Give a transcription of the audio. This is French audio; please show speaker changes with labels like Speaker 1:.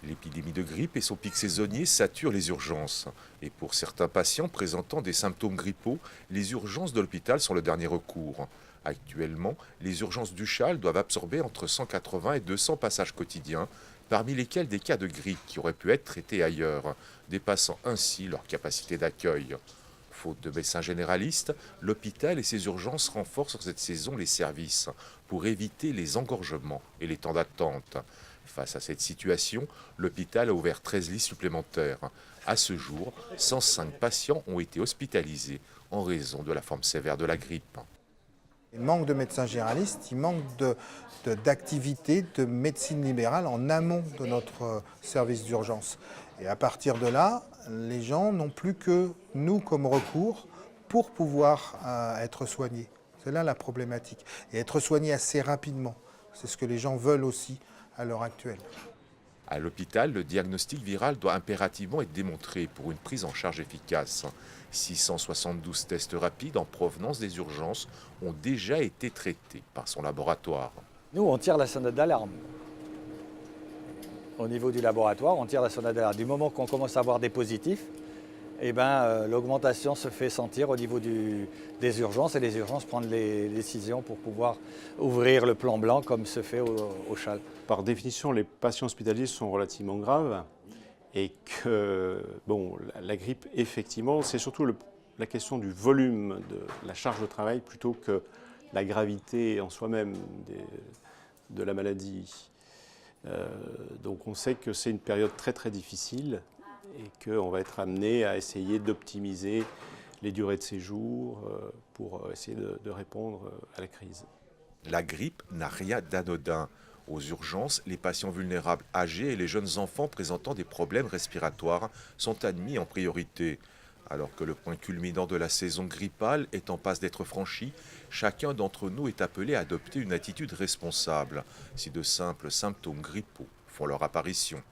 Speaker 1: L'épidémie de grippe et son pic saisonnier saturent les urgences. Et pour certains patients présentant des symptômes grippaux, les urgences de l'hôpital sont le dernier recours. Actuellement, les urgences du Châle doivent absorber entre 180 et 200 passages quotidiens, parmi lesquels des cas de grippe qui auraient pu être traités ailleurs, dépassant ainsi leur capacité d'accueil. Faute de médecins généralistes, l'hôpital et ses urgences renforcent cette saison les services pour éviter les engorgements et les temps d'attente. Face à cette situation, l'hôpital a ouvert 13 lits supplémentaires. À ce jour, 105 patients ont été hospitalisés en raison de la forme sévère de la grippe.
Speaker 2: Il manque de médecins généralistes, il manque d'activités de médecine libérale en amont de notre service d'urgence. Et à partir de là, les gens n'ont plus que nous comme recours pour pouvoir être soignés. C'est là la problématique. Et être soignés assez rapidement. C'est ce que les gens veulent aussi à l'heure actuelle.
Speaker 1: À l'hôpital, le diagnostic viral doit impérativement être démontré pour une prise en charge efficace. 672 tests rapides en provenance des urgences ont déjà été traités par son laboratoire.
Speaker 3: Nous, on tire la sonnette d'alarme. Au niveau du laboratoire, on tire la sonnette d'alarme. Du moment qu'on commence à avoir des positifs, l'augmentation se fait sentir au niveau des urgences et les urgences prennent les décisions pour pouvoir ouvrir le plan blanc comme se fait au Châle.
Speaker 4: Par définition, les patients hospitaliers sont relativement graves et que la grippe, effectivement, c'est surtout la question du volume de la charge de travail plutôt que la gravité en soi-même de la maladie. Donc on sait que c'est une période très très difficile et qu'on va être amené à essayer d'optimiser les durées de séjour pour essayer de répondre à la crise.
Speaker 1: La grippe n'a rien d'anodin. Aux urgences, les patients vulnérables âgés et les jeunes enfants présentant des problèmes respiratoires sont admis en priorité. Alors que le point culminant de la saison grippale est en passe d'être franchi, chacun d'entre nous est appelé à adopter une attitude responsable si de simples symptômes grippaux font leur apparition.